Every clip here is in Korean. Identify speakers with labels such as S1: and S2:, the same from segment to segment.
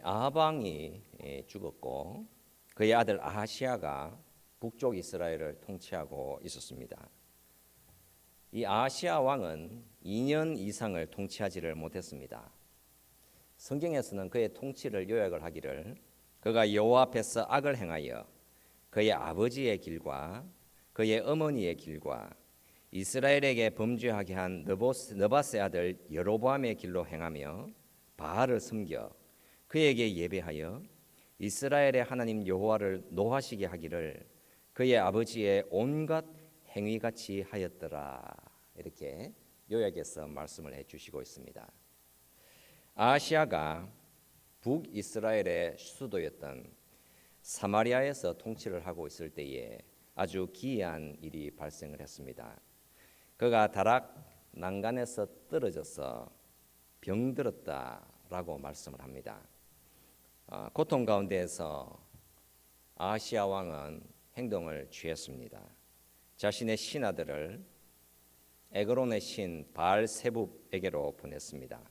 S1: 아합 왕이 죽었고 그의 아들 아하시아가 북쪽 이스라엘을 통치하고 있었습니다. 이 아하시아 왕은 2년 이상을 통치하지를 못했습니다. 성경에서는 그의 통치를 요약을 하기를 그가 여호와 앞에서 악을 행하여 그의 아버지의 길과 그의 어머니의 길과 이스라엘에게 범죄하게 한 느바스의 아들 여로보암의 길로 행하며 바알을 섬겨 그에게 예배하여 이스라엘의 하나님 여호와를 노하시게 하기를 그의 아버지의 온갖 행위같이 하였더라. 이렇게 요약해서 말씀을 해주시고 있습니다. 아하시아가 북이스라엘의 수도였던 사마리아에서 통치를 하고 있을 때에 아주 기이한 일이 발생을 했습니다. 그가 다락 난간에서 떨어져서 병들었다라고 말씀을 합니다. 고통 가운데에서 아하시아 왕은 행동을 취했습니다. 자신의 신하들을 에그론의 신 바알세붑에게로 보냈습니다.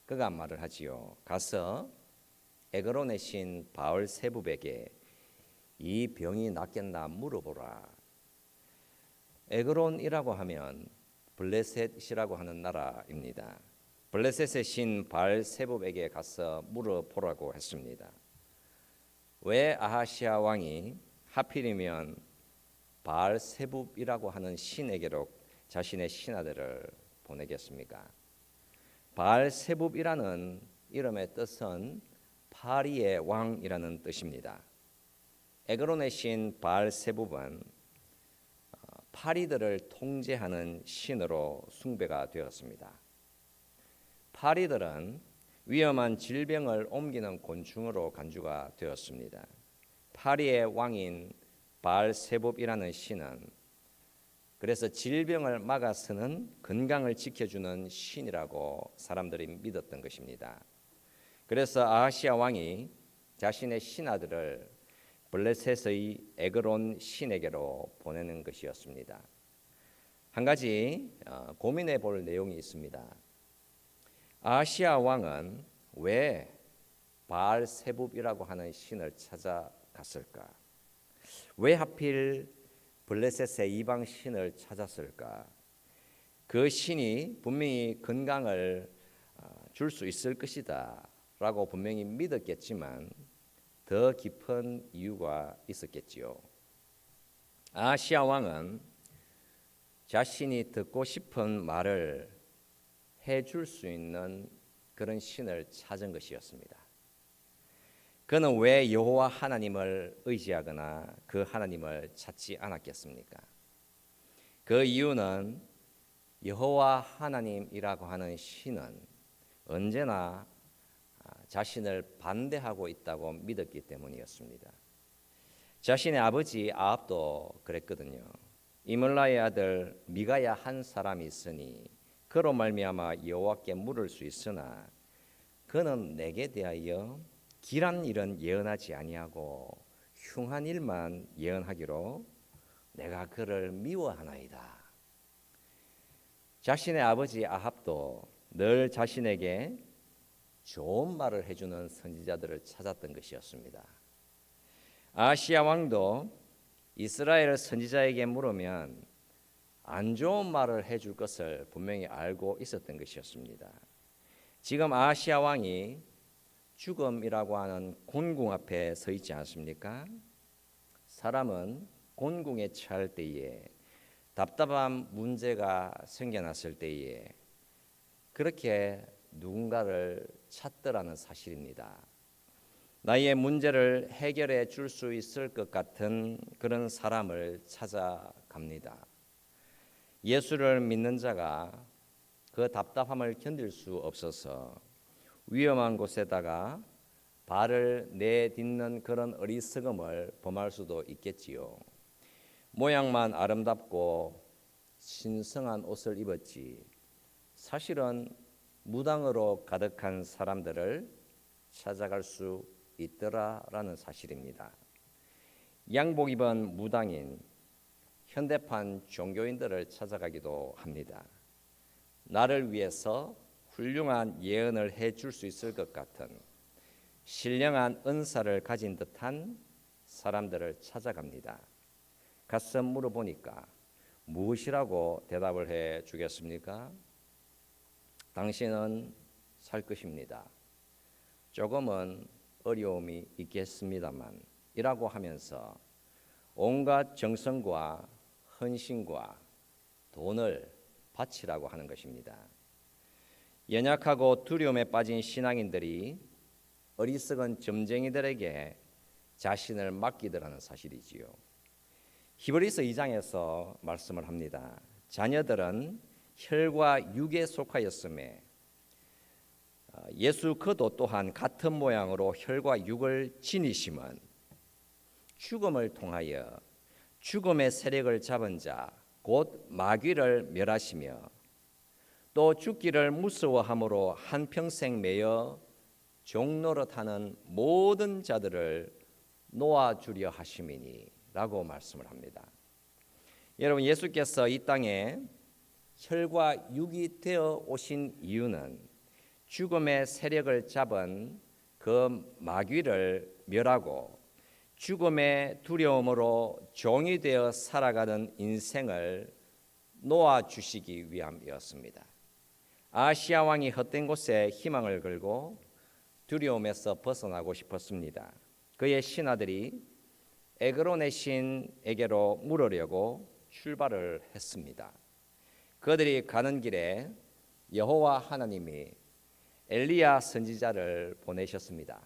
S1: 그가 말을 하지요. 가서 에그론의 신 바알세붑에게 이 병이 낫겠나 물어보라. 에그론이라고 하면 블레셋이라고 하는 나라입니다. 블레셋의 신 바알세붑에게 가서 물어보라고 했습니다. 왜 아하시아 왕이 하필이면 바알세붑이라고 하는 신에게로 자신의 신하들을 보내겠습니까? 바알세붑이라는 이름의 뜻은 파리의 왕이라는 뜻입니다. 에그론의 신 바알세붑은 파리들을 통제하는 신으로 숭배가 되었습니다. 파리들은 위험한 질병을 옮기는 곤충으로 간주가 되었습니다. 파리의 왕인 바알세붑이라는 신은 그래서 질병을 막아서는 건강을 지켜주는 신이라고 사람들이 믿었던 것입니다. 그래서 아하시아 왕이 자신의 신하들을 블레셋의 에그론 신에게로 보내는 것이었습니다. 한 가지 고민해 볼 내용이 있습니다. 아하시아 왕은 왜 바알세붑이라고 하는 신을 찾아갔을까? 왜 하필 블레셋의 이방 신을 찾았을까? 그 신이 분명히 건강을 줄 수 있을 것이다 라고 분명히 믿었겠지만 더 깊은 이유가 있었겠지요. 아하시아 왕은 자신이 듣고 싶은 말을 해줄 수 있는 그런 신을 찾은 것이었습니다. 그는 왜 여호와 하나님을 의지하거나 그 하나님을 찾지 않았겠습니까? 그 이유는 여호와 하나님이라고 하는 신은 언제나 자신을 반대하고 있다고 믿었기 때문이었습니다. 자신의 아버지 아합도 그랬거든요. 이물라의 아들 미가야 한 사람이 있으니 그로 말미암아 여호와께 물을 수 있으나 그는 내게 대하여 길한 일은 예언하지 아니하고 흉한 일만 예언하기로 내가 그를 미워하나이다. 자신의 아버지 아합도 늘 자신에게 좋은 말을 해주는 선지자들을 찾았던 것이었습니다. 아하시아 왕도 이스라엘 선지자에게 물으면 안 좋은 말을 해줄 것을 분명히 알고 있었던 것이었습니다. 지금 아하시아 왕이 죽음이라고 하는 곤궁 앞에 서 있지 않습니까? 사람은 곤궁에 처할 때에 답답한 문제가 생겨났을 때에 그렇게 누군가를 찾더라는 사실입니다. 나의 문제를 해결해 줄 수 있을 것 같은 그런 사람을 찾아갑니다. 예수를 믿는 자가 그 답답함을 견딜 수 없어서 위험한 곳에다가 발을 내딛는 그런 어리석음을 범할 수도 있겠지요. 모양만 아름답고 신성한 옷을 입었지 사실은 무당으로 가득한 사람들을 찾아갈 수 있더라라는 사실입니다. 양복 입은 무당인 현대판 종교인들을 찾아가기도 합니다. 나를 위해서 훌륭한 예언을 해줄 수 있을 것 같은 신령한 은사를 가진 듯한 사람들을 찾아갑니다. 가서 물어보니까 무엇이라고 대답을 해 주겠습니까? 당신은 살 것입니다. 조금은 어려움이 있겠습니다만 이라고 하면서 온갖 정성과 헌신과 돈을 바치라고 하는 것입니다. 연약하고 두려움에 빠진 신앙인들이 어리석은 점쟁이들에게 자신을 맡기더라는 사실이지요. 히브리서 2장에서 말씀을 합니다. 자녀들은 혈과 육에 속하였음에 예수 그도 또한 같은 모양으로 혈과 육을 지니심은 죽음을 통하여 죽음의 세력을 잡은 자 곧 마귀를 멸하시며 또 죽기를 무서워함으로 한평생 매여 종노릇하는 모든 자들을 놓아주려 하심이니 라고 말씀을 합니다. 여러분, 예수께서 이 땅에 혈과 육이 되어 오신 이유는 죽음의 세력을 잡은 그 마귀를 멸하고 죽음의 두려움으로 종이 되어 살아가는 인생을 놓아주시기 위함이었습니다. 아시아 왕이 헛된 곳에 희망을 걸고 두려움에서 벗어나고 싶었습니다. 그의 신하들이 에그론의 신에게로 물으려고 출발을 했습니다. 그들이 가는 길에 여호와 하나님이 엘리야 선지자를 보내셨습니다.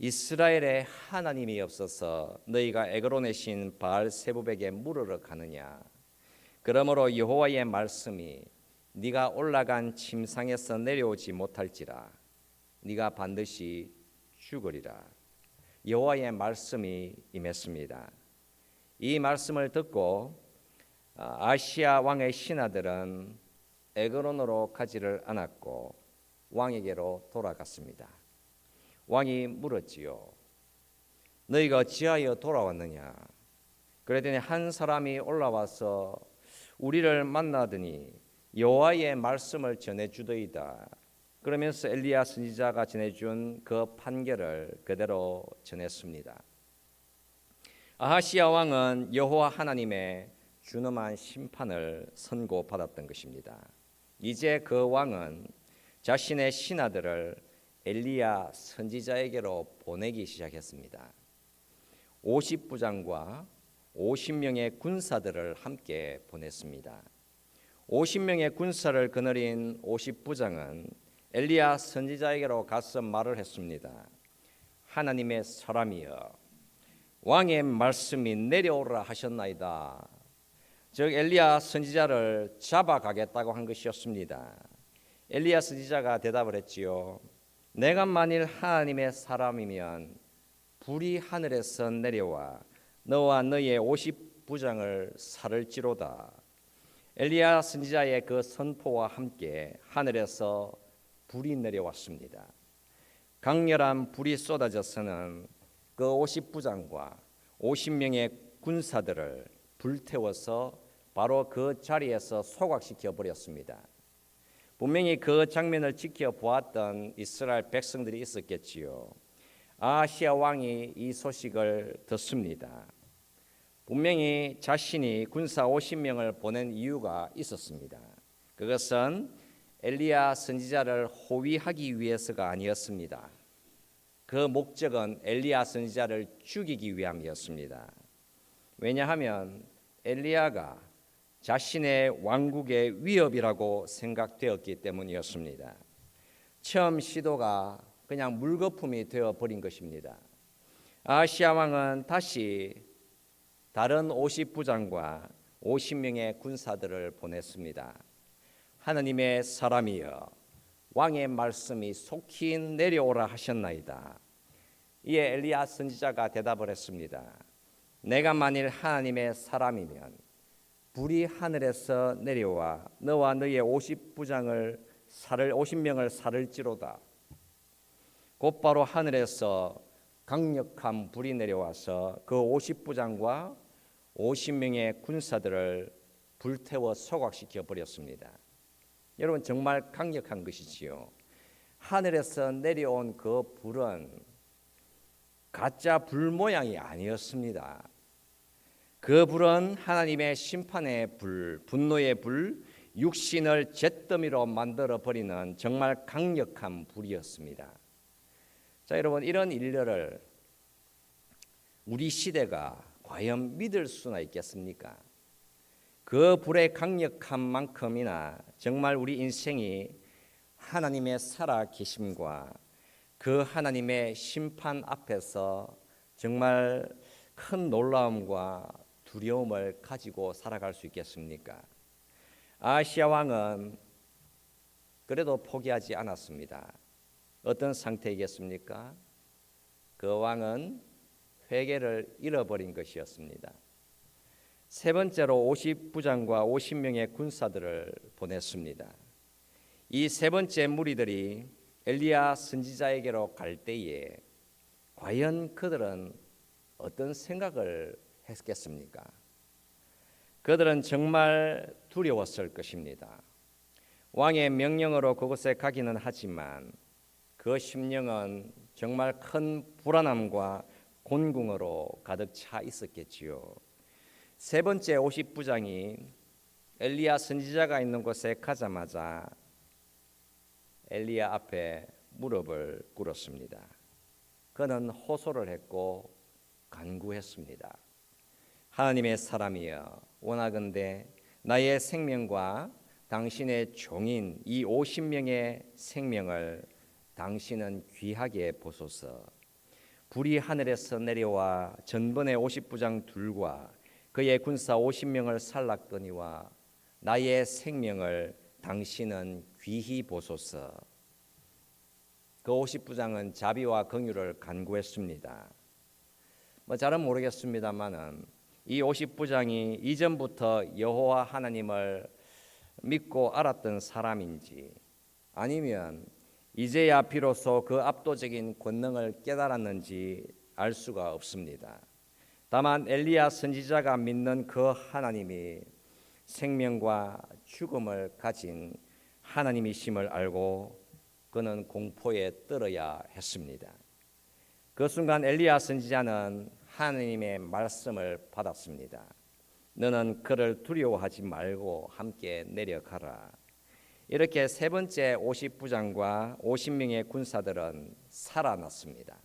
S1: 이스라엘에 하나님이 없어서 너희가 에그론의 신 바알세붑에게 물으러 가느냐? 그러므로 여호와의 말씀이 네가 올라간 침상에서 내려오지 못할지라 네가 반드시 죽으리라. 여호와의 말씀이 임했습니다. 이 말씀을 듣고 아시아 왕의 신하들은 에그론으로 가지를 않았고 왕에게로 돌아갔습니다. 왕이 물었지요. 너희가 어찌하여 돌아왔느냐? 그랬더니 한 사람이 올라와서 우리를 만나더니 여호와의 말씀을 전해주더이다. 그러면서 엘리야 선지자가 전해준 그 판결을 그대로 전했습니다. 아하시야 왕은 여호와 하나님의 준엄한 심판을 선고받았던 것입니다. 이제 그 왕은 자신의 신하들을 엘리야 선지자에게로 보내기 시작했습니다. 50부장과 50명의 군사들을 함께 보냈습니다. 50명의 군사를 거느린 50부장은 엘리야 선지자에게로 가서 말을 했습니다. 하나님의 사람이여, 왕의 말씀이 내려오라 하셨나이다. 즉 엘리야 선지자를 잡아가겠다고 한 것이었습니다. 엘리야 선지자가 대답을 했지요. 내가 만일 하나님의 사람이면 불이 하늘에서 내려와 너와 너의 50부장을 살을지로다. 엘리야 선지자의 그 선포와 함께 하늘에서 불이 내려왔습니다. 강렬한 불이 쏟아져서는 그 50부장과 50명의 군사들을 불태워서 바로 그 자리에서 소각시켜 버렸습니다. 분명히 그 장면을 지켜보았던 이스라엘 백성들이 있었겠지요. 아하시야 왕이 이 소식을 듣습니다. 분명히 자신이 군사 50명을 보낸 이유가 있었습니다. 그것은 엘리야 선지자를 호위하기 위해서가 아니었습니다. 그 목적은 엘리야 선지자를 죽이기 위함이었습니다. 왜냐하면 엘리야가 자신의 왕국의 위협이라고 생각되었기 때문이었습니다. 처음 시도가 그냥 물거품이 되어버린 것입니다. 아하시야 왕은 다시 다른 50부장과 50명의 군사들을 보냈습니다. 하나님의 사람이여, 왕의 말씀이 속히 내려오라 하셨나이다. 이에 엘리야 선지자가 대답을 했습니다. 내가 만일 하나님의 사람이면 불이 하늘에서 내려와 너와 너의 50명을 살을지로다. 곧바로 하늘에서 강력한 불이 내려와서 그 50부장과 50명의 군사들을 불태워 소각시켜 버렸습니다. 여러분, 정말 강력한 것이지요. 하늘에서 내려온 그 불은 가짜 불 모양이 아니었습니다. 그 불은 하나님의 심판의 불, 분노의 불, 육신을 잿더미로 만들어 버리는 정말 강력한 불이었습니다. 자, 여러분, 이런 일들을 우리 시대가 과연 믿을 수나 있겠습니까? 그 불의 강력한 만큼이나 정말 우리 인생이 하나님의 살아 계심과 그 하나님의 심판 앞에서 정말 큰 놀라움과 두려움을 가지고 살아갈 수 있겠습니까? 아하시야 왕은 그래도 포기하지 않았습니다. 어떤 상태이겠습니까? 그 왕은 회개를 잃어버린 것이었습니다. 세 번째로 50부장과 50명의 군사들을 보냈습니다. 이 세 번째 무리들이 엘리야 선지자에게로 갈 때에 과연 그들은 어떤 생각을 했겠습니까? 그들은 정말 두려웠을 것입니다. 왕의 명령으로 그곳에 가기는 하지만 그 심령은 정말 큰 불안함과 곤궁으로 가득 차 있었겠지요. 세 번째 50부장이 엘리야 선지자가 있는 곳에 가자마자 엘리야 앞에 무릎을 꿇었습니다. 그는 호소를 했고 간구했습니다. 하나님의 사람이여, 원하건대 나의 생명과 당신의 종인 이 50명의 생명을 당신은 귀하게 보소서. 불이 하늘에서 내려와 전번의 50부장 둘과 그의 군사 50명을 살랐거니와 나의 생명을 당신은 귀히 보소서. 그 50부장은 자비와 긍휼을 간구했습니다. 잘은 모르겠습니다만은 이 50부장이 이전부터 여호와 하나님을 믿고 알았던 사람인지 아니면 이제야 비로소 그 압도적인 권능을 깨달았는지 알 수가 없습니다. 다만 엘리야 선지자가 믿는 그 하나님이 생명과 죽음을 가진 하나님이심을 알고 그는 공포에 떨어야 했습니다. 그 순간 엘리야 선지자는 하나님의 말씀을 받았습니다. 너는 그를 두려워하지 말고 함께 내려가라. 이렇게 세 번째 50부장과 50명의 군사들은 살아났습니다.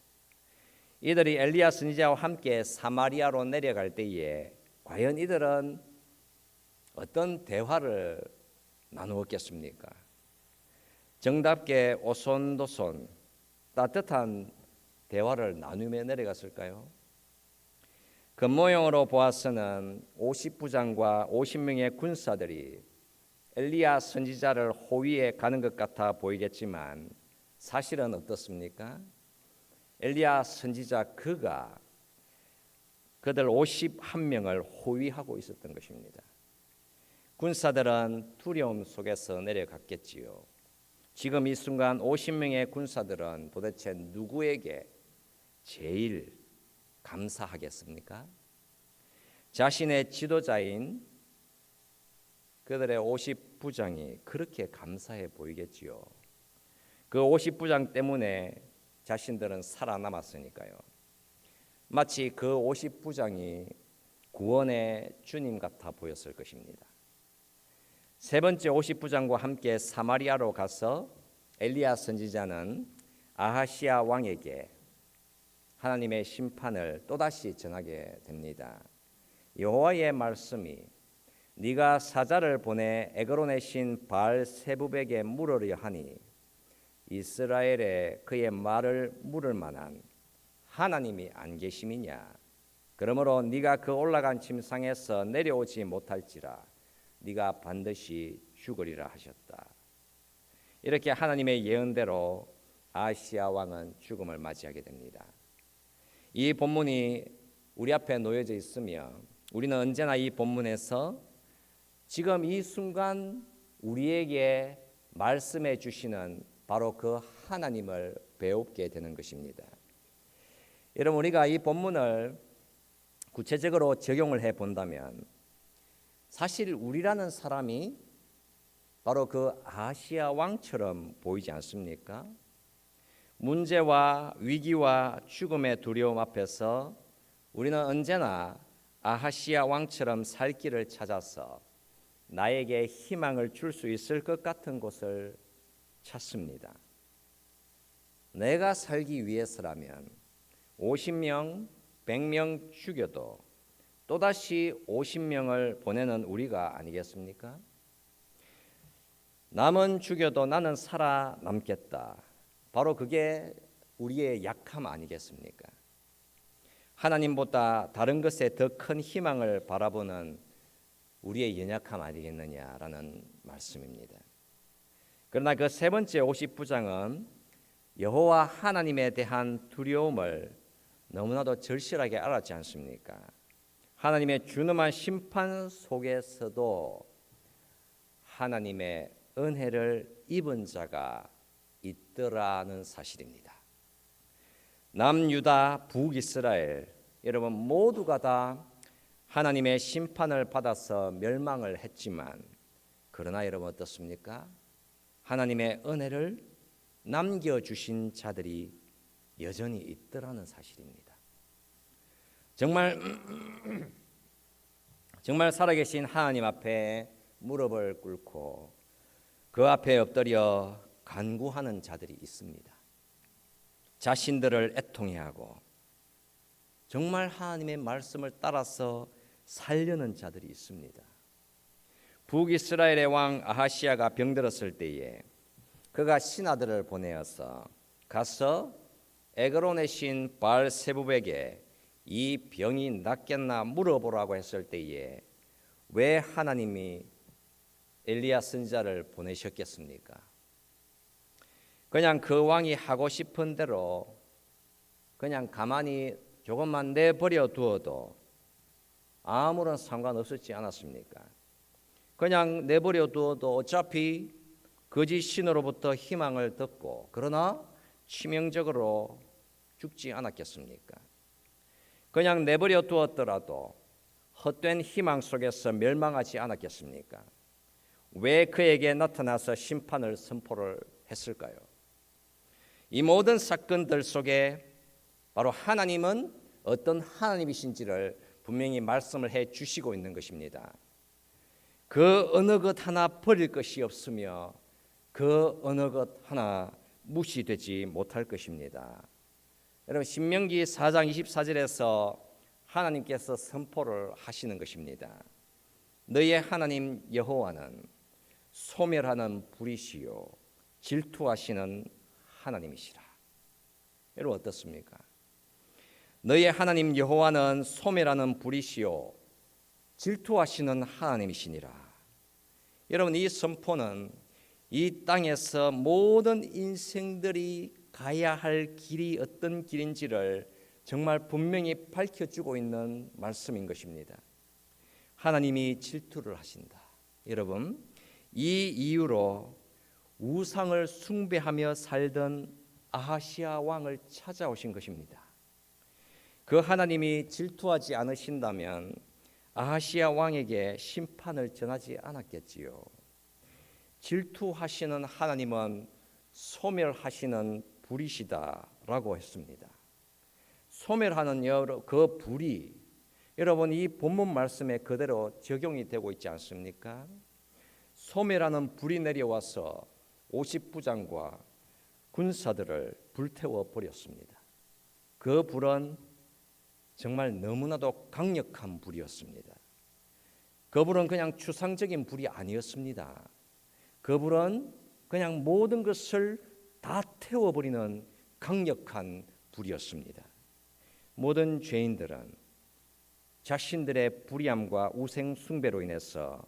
S1: 이들이 엘리야 선지자와 함께 사마리아로 내려갈 때에 과연 이들은 어떤 대화를 나누었겠습니까? 정답게 오손도손 따뜻한 대화를 나누며 내려갔을까요? 겉모형으로 보아서는 50부장과 50명의 군사들이 엘리야 선지자를 호위해 가는 것 같아 보이겠지만 사실은 어떻습니까? 엘리야 선지자 그가 그들 51명을 호위하고 있었던 것입니다. 군사들은 두려움 속에서 내려갔겠지요. 지금 이 순간 50명의 군사들은 도대체 누구에게 제일 감사하겠습니까? 자신의 지도자인 그들의 50부장이 그렇게 감사해 보이겠지요. 그 50부장 때문에 자신들은 살아남았으니까요. 마치 그 50부장이 구원의 주님 같아 보였을 것입니다. 세 번째 50부장과 함께 사마리아로 가서 엘리야 선지자는 아하시야 왕에게 하나님의 심판을 또다시 전하게 됩니다. 여호와의 말씀이 네가 사자를 보내 에그론의 신 바알세붑에게 물으려 하니 이스라엘에 그의 말을 물을 만한 하나님이 안 계심이냐? 그러므로 네가 그 올라간 침상에서 내려오지 못할지라 네가 반드시 죽으리라 하셨다. 이렇게 하나님의 예언대로 아하시야 왕은 죽음을 맞이하게 됩니다. 이 본문이 우리 앞에 놓여져 있으며 우리는 언제나 이 본문에서 지금 이 순간 우리에게 말씀해 주시는 바로 그 하나님을 배우게 되는 것입니다. 여러분, 우리가 이 본문을 구체적으로 적용을 해 본다면 사실 우리라는 사람이 바로 그 아하시야 왕처럼 보이지 않습니까? 문제와 위기와 죽음의 두려움 앞에서 우리는 언제나 아하시야 왕처럼 살 길을 찾아서 나에게 희망을 줄 수 있을 것 같은 곳을 찾습니다. 내가 살기 위해서라면 50명, 100명 죽여도 또다시 50명을 보내는 우리가 아니겠습니까? 남은 죽여도 나는 살아남겠다. 바로 그게 우리의 약함 아니겠습니까? 하나님보다 다른 것에 더 큰 희망을 바라보는 우리의 연약함 아니겠느냐라는 말씀입니다. 그러나 그 세 번째 50부장은 여호와 하나님에 대한 두려움을 너무나도 절실하게 알았지 않습니까? 하나님의 준엄한 심판 속에서도 하나님의 은혜를 입은 자가 있더라는 사실입니다. 남유다, 북이스라엘 여러분 모두가 다 하나님의 심판을 받아서 멸망을 했지만 그러나 여러분 어떻습니까? 하나님의 은혜를 남겨주신 자들이 여전히 있더라는 사실입니다. 정말 살아계신 하나님 앞에 무릎을 꿇고 그 앞에 엎드려 간구하는 자들이 있습니다. 자신들을 애통해하고 정말 하나님의 말씀을 따라서 살려는 자들이 있습니다. 북이스라엘의 왕 아하시야가 병들었을 때에 그가 신하들을 보내어서 가서 에그론의 신 바알세붑에게 이 병이 낫겠나 물어보라고 했을 때에 왜 하나님이 엘리야 선지자를 보내셨겠습니까? 그냥 그 왕이 하고 싶은 대로 그냥 가만히 조금만 내버려 두어도 아무런 상관없었지 않았습니까? 그냥 내버려 두어도 어차피 거짓 신으로부터 희망을 듣고 그러나 치명적으로 죽지 않았겠습니까? 그냥 내버려 두었더라도 헛된 희망 속에서 멸망하지 않았겠습니까? 왜 그에게 나타나서 심판을 선포를 했을까요? 이 모든 사건들 속에 바로 하나님은 어떤 하나님이신지를 분명히 말씀을 해 주시고 있는 것입니다. 그 어느 것 하나 버릴 것이 없으며 그 어느 것 하나 무시되지 못할 것입니다. 여러분 신명기 4장 24절에서 하나님께서 선포를 하시는 것입니다. 너희의 하나님 여호와는 소멸하는 불이시요 질투하시는 하나님이시라. 여러분 어떻습니까? 너희의 하나님 여호와는 소멸하는 불이시요 질투하시는 하나님이시니라. 여러분 이 선포는 이 땅에서 모든 인생들이 가야 할 길이 어떤 길인지를 정말 분명히 밝혀주고 있는 말씀인 것입니다. 하나님이 질투를 하신다. 여러분 이 이유로 우상을 숭배하며 살던 아하시야 왕을 찾아오신 것입니다. 그 하나님이 질투하지 않으신다면 아하시야 왕에게 심판을 전하지 않았겠지요. 질투하시는 하나님은 소멸하시는 불이시다라고 했습니다. 소멸하는 그 불이 여러분 이 본문 말씀에 그대로 적용이 되고 있지 않습니까? 소멸하는 불이 내려와서 50부장과 군사들을 불태워 버렸습니다. 그 불은 정말 너무나도 강력한 불이었습니다. 그 불은 그냥 추상적인 불이 아니었습니다. 그 불은 그냥 모든 것을 다 태워버리는 강력한 불이었습니다. 모든 죄인들은 자신들의 불의함과 우상 숭배로 인해서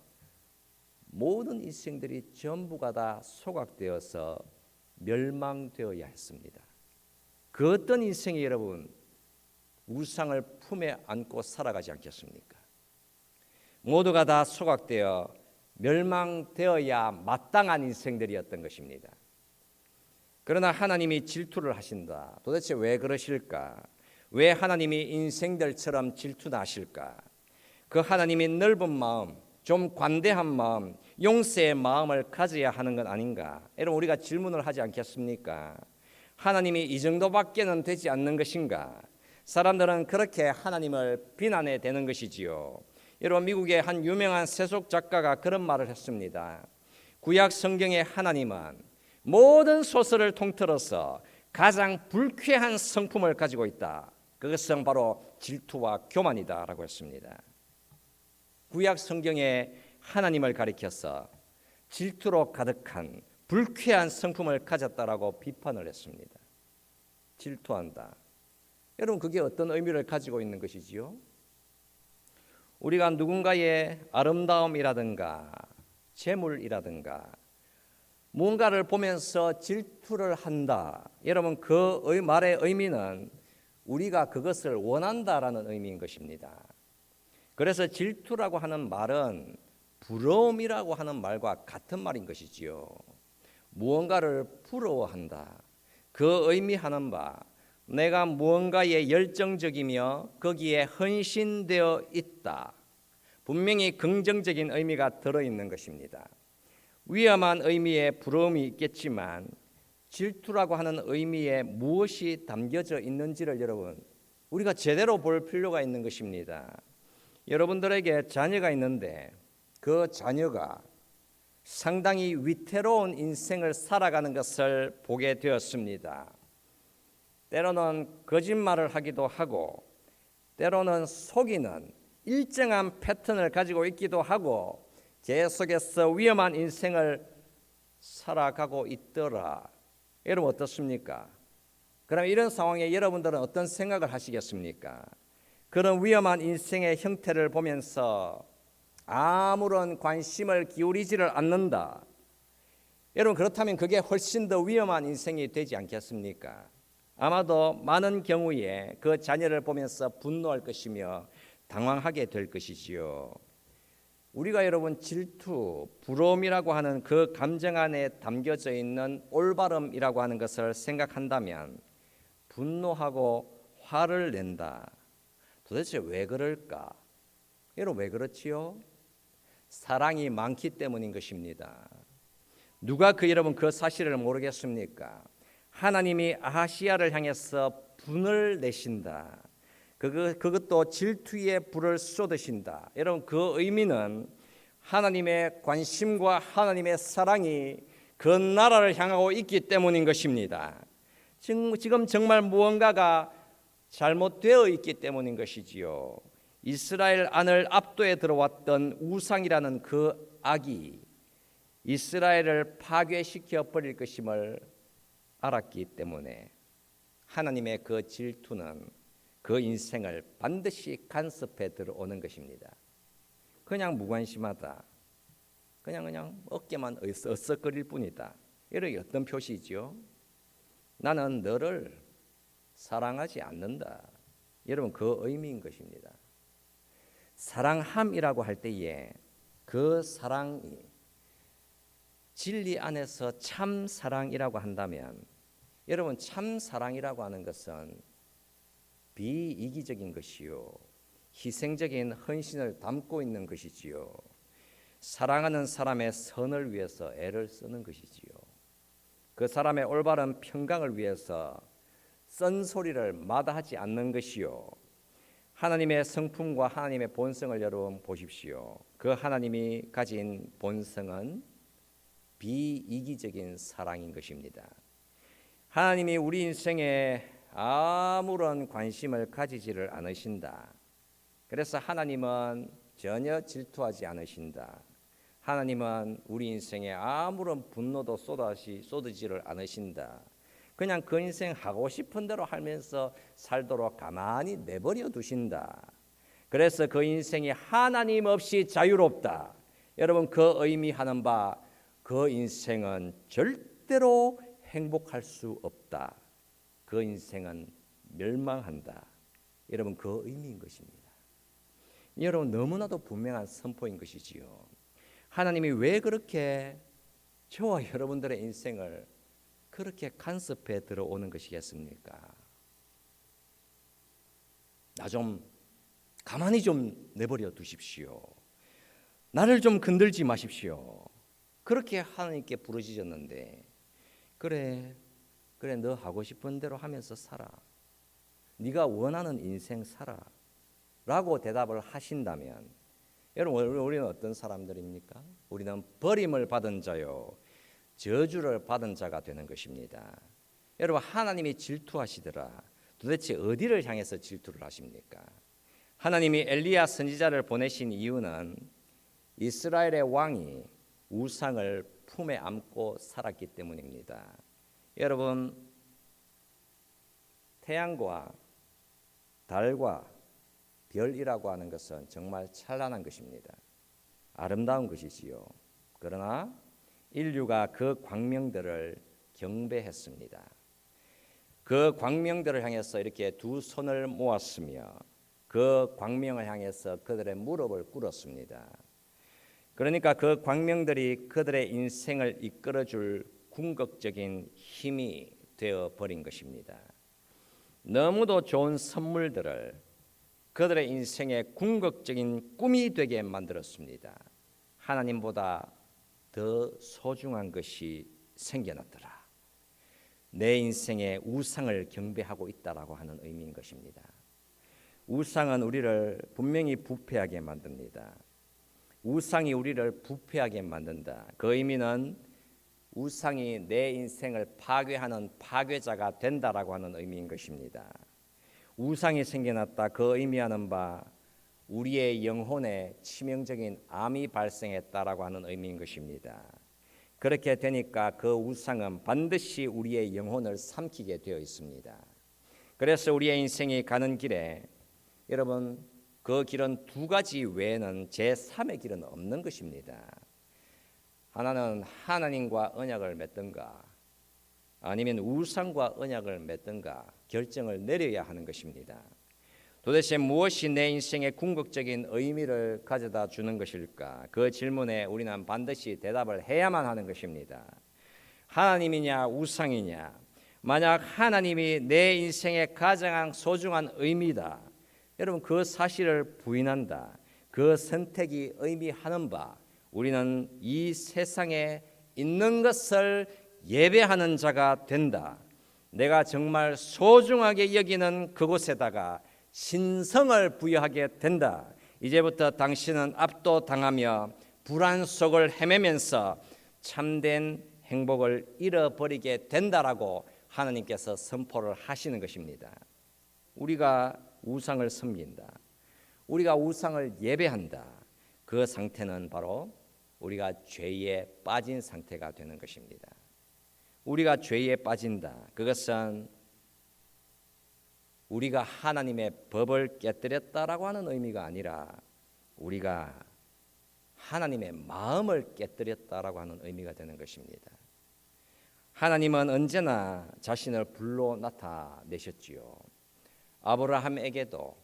S1: 모든 인생들이 전부가 다 소각되어서 멸망되어야 했습니다. 그 어떤 인생이 여러분 우상을 품에 안고 살아가지 않겠습니까? 모두가 다 소각되어 멸망되어야 마땅한 인생들이었던 것입니다. 그러나 하나님이 질투를 하신다. 도대체 왜 그러실까? 왜 하나님이 인생들처럼 질투나 하실까? 그 하나님이 넓은 마음, 좀 관대한 마음, 용서의 마음을 가져야 하는 건 아닌가? 여러분 우리가 질문을 하지 않겠습니까? 하나님이 이 정도밖에는 되지 않는 것인가? 사람들은 그렇게 하나님을 비난해 대는 것이지요. 여러분 미국의 한 유명한 세속 작가가 그런 말을 했습니다. 구약 성경의 하나님은 모든 소설을 통틀어서 가장 불쾌한 성품을 가지고 있다. 그것은 바로 질투와 교만이다라고 했습니다. 구약 성경에 하나님을 가리켜서 질투로 가득한 불쾌한 성품을 가졌다라고 비판을 했습니다. 질투한다. 여러분 그게 어떤 의미를 가지고 있는 것이지요? 우리가 누군가의 아름다움이라든가 재물이라든가 무언가를 보면서 질투를 한다. 여러분 그 말의 의미는 우리가 그것을 원한다라는 의미인 것입니다. 그래서 질투라고 하는 말은 부러움이라고 하는 말과 같은 말인 것이지요. 무언가를 부러워한다. 그 의미하는 바 내가 무언가에 열정적이며 거기에 헌신되어 있다. 분명히 긍정적인 의미가 들어있는 것입니다. 위험한 의미의 부러움이 있겠지만 질투라고 하는 의미에 무엇이 담겨져 있는지를 여러분 우리가 제대로 볼 필요가 있는 것입니다. 여러분들에게 자녀가 있는데 그 자녀가 상당히 위태로운 인생을 살아가는 것을 보게 되었습니다. 때로는 거짓말을 하기도 하고 때로는 속이는 일정한 패턴을 가지고 있기도 하고 계속해서 위험한 인생을 살아가고 있더라. 여러분 어떻습니까? 그럼 이런 상황에 여러분들은 어떤 생각을 하시겠습니까? 그런 위험한 인생의 형태를 보면서 아무런 관심을 기울이지를 않는다. 여러분 그렇다면 그게 훨씬 더 위험한 인생이 되지 않겠습니까? 아마도 많은 경우에 그 자녀를 보면서 분노할 것이며 당황하게 될 것이지요. 우리가 여러분 질투, 부러움이라고 하는 그 감정 안에 담겨져 있는 올바름이라고 하는 것을 생각한다면 분노하고 화를 낸다. 도대체 왜 그럴까? 여러분 왜 그렇지요? 사랑이 많기 때문인 것입니다. 누가 여러분 그 사실을 모르겠습니까? 하나님이 아하시야를 향해서 분을 내신다. 그것도 질투의 불을 쏟으신다. 여러분 그 의미는 하나님의 관심과 하나님의 사랑이 그 나라를 향하고 있기 때문인 것입니다. 지금 정말 무언가가 잘못되어 있기 때문인 것이지요. 이스라엘 안을 압도해 들어왔던 우상이라는 그 악이 이스라엘을 파괴시켜 버릴 것임을 알았기 때문에 하나님의 그 질투는 그 인생을 반드시 간섭해 들어오는 것입니다. 그냥 무관심하다. 그냥 어깨만 어썩거릴 뿐이다. 이런 어떤 표시죠? 나는 너를 사랑하지 않는다. 여러분 그 의미인 것입니다. 사랑함이라고 할 때에 그 사랑이 진리 안에서 참 사랑이라고 한다면 여러분 참 사랑이라고 하는 것은 비이기적인 것이요 희생적인 헌신을 담고 있는 것이지요. 사랑하는 사람의 선을 위해서 애를 쓰는 것이지요. 그 사람의 올바른 평강을 위해서 쓴소리를 마다하지 않는 것이요. 하나님의 성품과 하나님의 본성을 여러분 보십시오. 그 하나님이 가진 본성은 비이기적인 사랑인 것입니다. 하나님이 우리 인생에 아무런 관심을 가지지를 않으신다. 그래서 하나님은 전혀 질투하지 않으신다. 하나님은 우리 인생에 아무런 분노도 쏟아지를 않으신다. 그냥 그 인생 하고 싶은 대로 하면서 살도록 가만히 내버려 두신다. 그래서 그 인생이 하나님 없이 자유롭다. 여러분 그 의미하는 바 그 인생은 절대로 행복할 수 없다. 그 인생은 멸망한다. 여러분 그 의미인 것입니다. 여러분 너무나도 분명한 선포인 것이지요. 하나님이 왜 그렇게 저와 여러분들의 인생을 그렇게 간섭해 들어오는 것이겠습니까? 나 좀 가만히 좀 내버려 두십시오. 나를 좀 건들지 마십시오. 그렇게 하나님께 부르짖었는데 그래 너 하고 싶은 대로 하면서 살아. 네가 원하는 인생 살아 라고 대답을 하신다면 여러분 우리는 어떤 사람들입니까? 우리는 버림을 받은 자요 저주를 받은 자가 되는 것입니다. 여러분 하나님이 질투하시더라. 도대체 어디를 향해서 질투를 하십니까? 하나님이 엘리야 선지자를 보내신 이유는 이스라엘의 왕이 우상을 품에 안고 살았기 때문입니다. 여러분 태양과 달과 별이라고 하는 것은 정말 찬란한 것입니다. 아름다운 것이지요. 그러나 인류가 그 광명들을 경배했습니다. 그 광명들을 향해서 이렇게 두 손을 모았으며 그 광명을 향해서 그들의 무릎을 꿇었습니다. 그러니까 그 광명들이 그들의 인생을 이끌어줄 궁극적인 힘이 되어 버린 것입니다. 너무도 좋은 선물들을 그들의 인생의 궁극적인 꿈이 되게 만들었습니다. 하나님보다 더 소중한 것이 생겨났더라. 내 인생에 우상을 경배하고 있다라고 하는 의미인 것입니다. 우상은 우리를 분명히 부패하게 만듭니다. 우상이 우리를 부패하게 만든다. 그 의미는 우상이 내 인생을 파괴하는 파괴자가 된다라고 하는 의미인 것입니다. 우상이 생겨났다. 그 의미하는 바 우리의 영혼에 치명적인 암이 발생했다라고 하는 의미인 것입니다. 그렇게 되니까 그 우상은 반드시 우리의 영혼을 삼키게 되어 있습니다. 그래서 우리의 인생이 가는 길에 여러분 그 길은 두 가지 외에는 제3의 길은 없는 것입니다. 하나는 하나님과 언약을 맺든가 아니면 우상과 언약을 맺든가 결정을 내려야 하는 것입니다. 도대체 무엇이 내 인생의 궁극적인 의미를 가져다 주는 것일까? 그 질문에 우리는 반드시 대답을 해야만 하는 것입니다. 하나님이냐 우상이냐? 만약 하나님이 내 인생의 가장 소중한 의미다. 여러분 그 사실을 부인한다. 그 선택이 의미하는 바 우리는 이 세상에 있는 것을 예배하는 자가 된다. 내가 정말 소중하게 여기는 그곳에다가 신성을 부여하게 된다. 이제부터 당신은 압도당하며 불안 속을 헤매면서 참된 행복을 잃어버리게 된다라고 하나님께서 선포를 하시는 것입니다. 우리가 우상을 섬긴다. 우리가 우상을 예배한다. 그 상태는 바로 우리가 죄에 빠진 상태가 되는 것입니다. 우리가 죄에 빠진다. 그것은 우리가 하나님의 법을 깨뜨렸다라고 하는 의미가 아니라 우리가 하나님의 마음을 깨뜨렸다라고 하는 의미가 되는 것입니다. 하나님은 언제나 자신을 불로 나타내셨지요. 아브라함에게도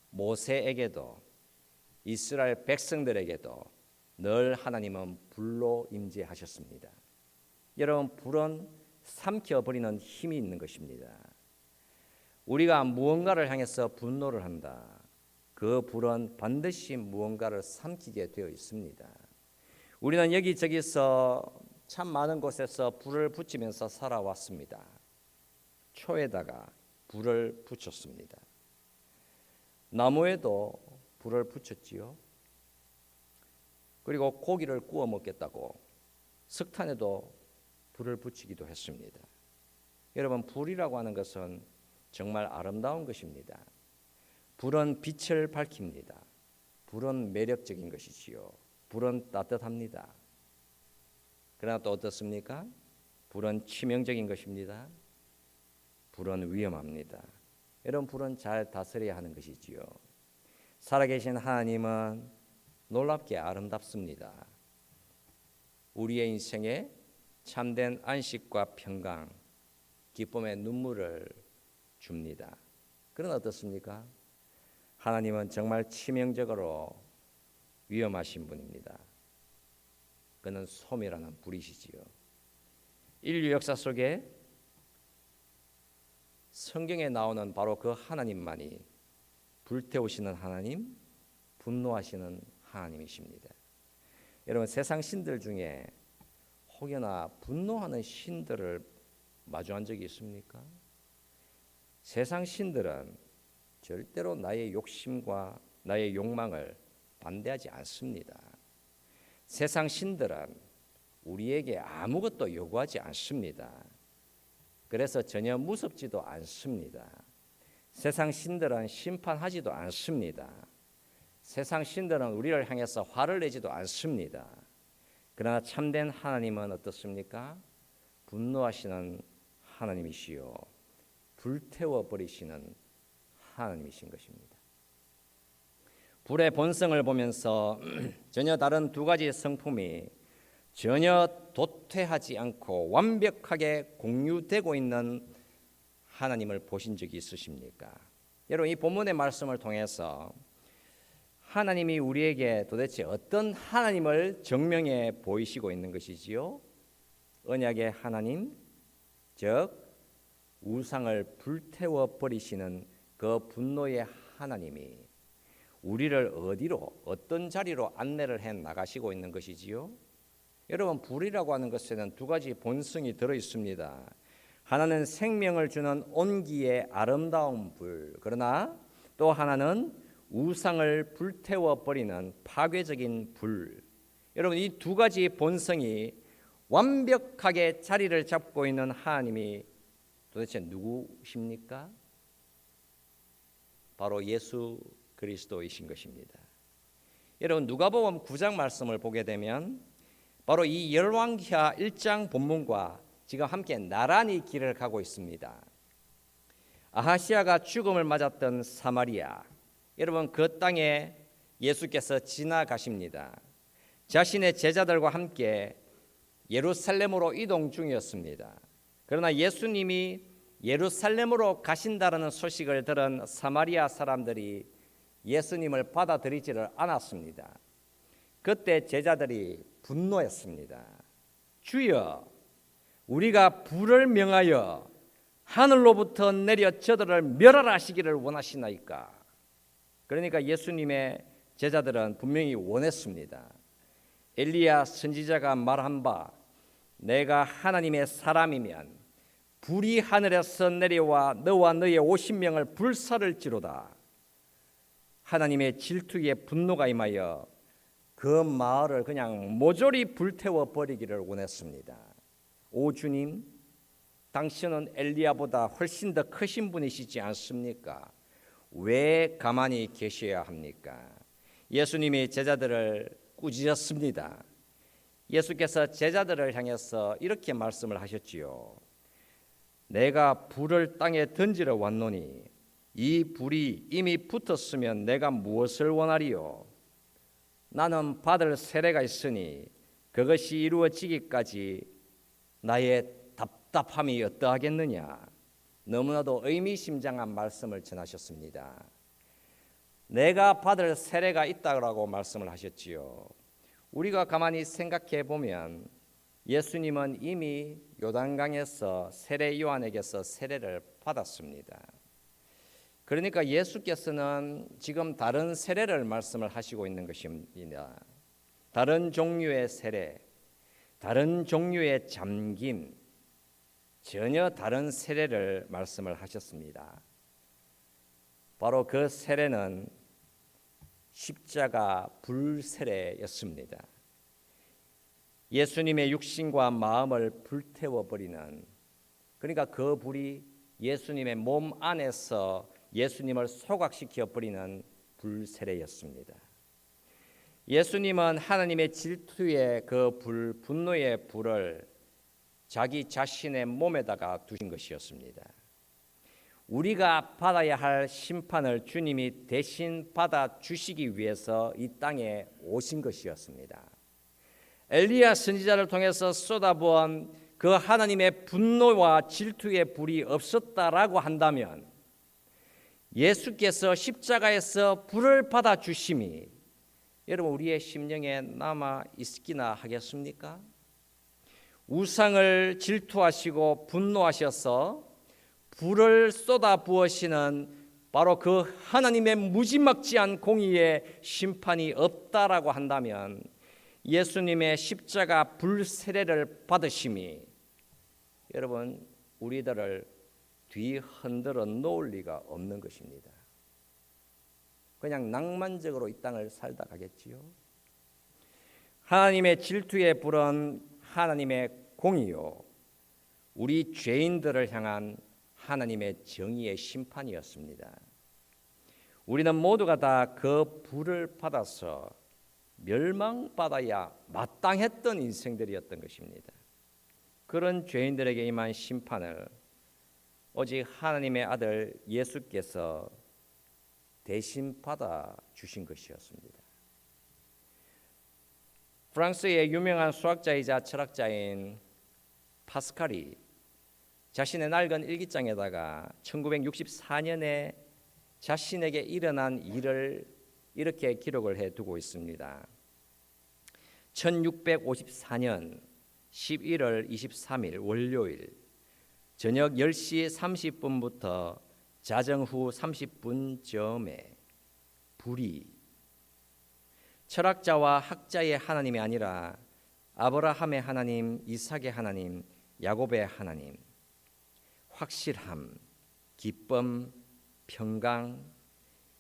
S1: 모세에게도 이스라엘 백성들에게도 늘 하나님은 불로 임재하셨습니다. 여러분 불은 삼켜버리는 힘이 있는 것입니다. 우리가 무언가를 향해서 분노를 한다. 그 불은 반드시 무언가를 삼키게 되어 있습니다. 우리는 여기저기서 참 많은 곳에서 불을 붙이면서 살아왔습니다. 초에다가 불을 붙였습니다. 나무에도 불을 붙였지요. 그리고 고기를 구워 먹겠다고 석탄에도 불을 붙이기도 했습니다. 여러분 불이라고 하는 것은 정말 아름다운 것입니다. 불은 빛을 밝힙니다. 불은 매력적인 것이지요. 불은 따뜻합니다. 그러나 또 어떻습니까? 불은 치명적인 것입니다. 불은 위험합니다. 여러분 불은 잘 다스려야 하는 것이지요. 살아계신 하나님은 놀랍게 아름답습니다. 우리의 인생에 참된 안식과 평강, 기쁨의 눈물을 줍니다. 그러나 어떻습니까? 하나님은 정말 치명적으로 위험하신 분입니다. 그는 소멸하는 불이시지요. 인류 역사 속에 성경에 나오는 바로 그 하나님만이 불태우시는 하나님, 분노하시는 하나님이십니다. 여러분 세상 신들 중에 혹여나 분노하는 신들을 마주한 적이 있습니까? 세상 신들은 절대로 나의 욕심과 나의 욕망을 반대하지 않습니다. 세상 신들은 우리에게 아무것도 요구하지 않습니다. 그래서 전혀 무섭지도 않습니다. 세상 신들은 심판하지도 않습니다. 세상 신들은 우리를 향해서 화를 내지도 않습니다. 그러나 참된 하나님은 어떻습니까? 분노하시는 하나님이시요 불태워 버리시는 하나님이신 것입니다. 불의 본성을 보면서 전혀 다른 두 가지 성품이 전혀 도태하지 않고 완벽하게 공유되고 있는 하나님을 보신 적이 있으십니까? 여러분 이 본문의 말씀을 통해서 하나님이 우리에게 도대체 어떤 하나님을 증명해 보이시고 있는 것이지요? 언약의 하나님, 즉 우상을 불태워 버리시는 그 분노의 하나님이 우리를 어디로 어떤 자리로 안내를 해 나가시고 있는 것이지요? 여러분 불이라고 하는 것에는 두 가지 본성이 들어 있습니다. 하나는 생명을 주는 온기의 아름다운 불, 그러나 또 하나는 우상을 불태워 버리는 파괴적인 불. 여러분 이 두 가지 본성이 완벽하게 자리를 잡고 있는 하나님이 도대체 누구십니까? 바로 예수 그리스도이신 것입니다. 여러분 누가복음 9장 말씀을 보게 되면 바로 이 열왕기하 1장 본문과 지금 함께 나란히 길을 가고 있습니다. 아하시아가 죽음을 맞았던 사마리아, 여러분 그 땅에 예수께서 지나가십니다. 자신의 제자들과 함께 예루살렘으로 이동 중이었습니다. 그러나 예수님이 예루살렘으로 가신다는 소식을 들은 사마리아 사람들이 예수님을 받아들이지를 않았습니다. 그때 제자들이 분노했습니다. 주여, 우리가 불을 명하여 하늘로부터 내려 저들을 멸하시기를 원하시나이까? 그러니까 예수님의 제자들은 분명히 원했습니다. 엘리야 선지자가 말한 바 내가 하나님의 사람이면 불이 하늘에서 내려와 너와 너의 50명을 불살을지로다. 하나님의 질투의 분노가 임하여 그 마을을 그냥 모조리 불태워 버리기를 원했습니다. 오 주님, 당신은 엘리야보다 훨씬 더 크신 분이시지 않습니까? 왜 가만히 계셔야 합니까? 예수님이 제자들을 꾸짖었습니다. 예수께서 제자들을 향해서 이렇게 말씀을 하셨지요. 내가 불을 땅에 던지러 왔노니 이 불이 이미 붙었으면 내가 무엇을 원하리요? 나는 받을 세례가 있으니 그것이 이루어지기까지 나의 답답함이 어떠하겠느냐? 너무나도 의미심장한 말씀을 전하셨습니다. 내가 받을 세례가 있다고 말씀을 하셨지요. 우리가 가만히 생각해 보면 예수님은 이미 요단강에서 세례 요한에게서 세례를 받았습니다. 그러니까 예수께서는 지금 다른 세례를 말씀을 하시고 있는 것입니다. 다른 종류의 세례, 다른 종류의 잠김, 전혀 다른 세례를 말씀을 하셨습니다. 바로 그 세례는 십자가 불세례였습니다. 예수님의 육신과 마음을 불태워버리는, 그러니까 그 불이 예수님의 몸 안에서 예수님을 소각시켜버리는 불세례였습니다. 예수님은 하나님의 질투의 그 불, 분노의 불을 자기 자신의 몸에다가 두신 것이었습니다. 우리가 받아야 할 심판을 주님이 대신 받아주시기 위해서 이 땅에 오신 것이었습니다. 엘리야 선지자를 통해서 쏟아부은 그 하나님의 분노와 질투의 불이 없었다라고 한다면 예수께서 십자가에서 불을 받아주심이 여러분 우리의 심령에 남아 있기나 하겠습니까? 우상을 질투하시고 분노하셔서 불을 쏟아부으시는 바로 그 하나님의 무지막지한 공의의 심판이 없다라고 한다면 예수님의 십자가 불세례를 받으심이 여러분 우리들을 뒤 흔들어 놓을 리가 없는 것입니다. 그냥 낭만적으로 이 땅을 살다 가겠지요. 하나님의 질투의 불은 하나님의 공이요 우리 죄인들을 향한 하나님의 정의의 심판이었습니다. 우리는 모두가 다 그 불을 받아서 멸망받아야 마땅했던 인생들이었던 것입니다. 그런 죄인들에게 임한 심판을 오직 하나님의 아들 예수께서 대신 받아 주신 것이었습니다. 프랑스의 유명한 수학자이자 철학자인 파스칼이 자신의 낡은 일기장에다가 1964년에 자신에게 일어난 일을 이렇게 기록을 해두고 있습니다. 1654년 11월 23일 월요일 저녁 10시 30분부터 자정 후 30분쯤에 불이 철학자와 학자의 하나님이 아니라 아브라함의 하나님, 이삭의 하나님, 야곱의 하나님, 확실함, 기쁨, 평강,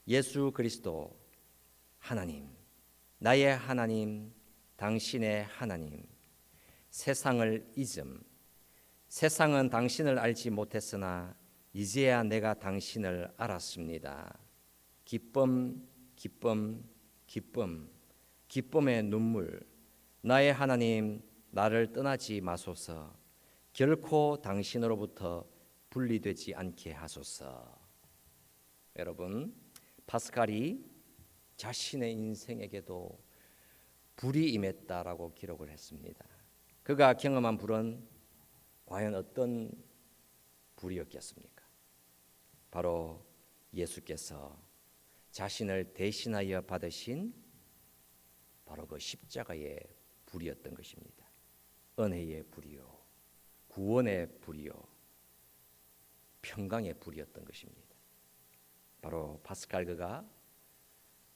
S1: 예수 그리스도 하나님, 나의 하나님, 당신의 하나님, 세상을 잊음, 세상은 당신을 알지 못했으나 이제야 내가 당신을 알았습니다. 기쁨, 기쁨, 기쁨, 기쁨의 눈물, 나의 하나님 나를 떠나지 마소서, 결코 당신으로부터 분리되지 않게 하소서. 여러분, 파스칼이 자신의 인생에게도 불이 임했다라고 기록을 했습니다. 그가 경험한 불은 과연 어떤 불이었겠습니까? 바로 예수께서 자신을 대신하여 받으신 바로 그 십자가의 불이었던 것입니다. 은혜의 불이요, 구원의 불이요, 평강의 불이었던 것입니다. 바로 파스칼 그가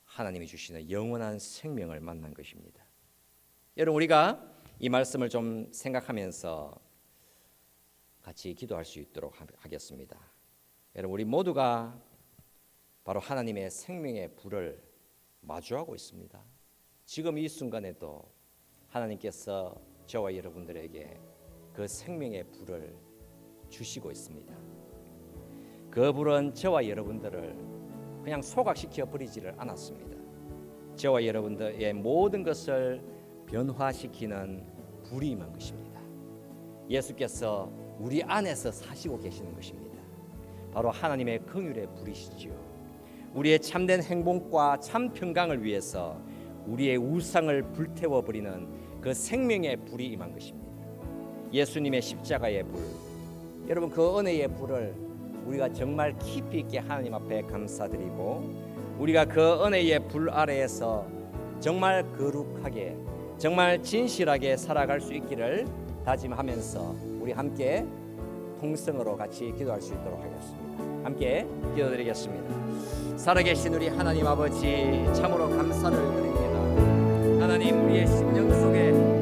S1: 하나님이 주시는 영원한 생명을 만난 것입니다. 여러분, 우리가 이 말씀을 좀 생각하면서 같이 기도할 수 있도록 하겠습니다. 여러분, 우리 모두가 바로 하나님의 생명의 불을 마주하고 있습니다. 지금 이 순간에도 하나님께서 저와 여러분들에게 그 생명의 불을 주시고 있습니다. 그 불은 저와 여러분들을 그냥 소각시켜 버리지를 않았습니다. 저와 여러분들의 모든 것을 변화시키는 불이 임한 것입니다. 예수께서 우리 안에서 사시고 계시는 것입니다. 바로 하나님의 긍휼의 불이시지요. 우리의 참된 행복과 참 평강을 위해서 우리의 우상을 불태워 버리는 그 생명의 불이 임한 것입니다. 예수님의 십자가의 불, 여러분 그 은혜의 불을 우리가 정말 깊이 있게 하나님 앞에 감사드리고 우리가 그 은혜의 불 아래에서 정말 거룩하게 정말 진실하게 살아갈 수 있기를 다짐하면서 우리 함께 통성으로 같이 기도할 수 있도록 하겠습니다. 함께 기도드리겠습니다. 살아계신 우리 하나님 아버지, 참으로 감사를 드립니다. 하나님, 우리의 심령 속에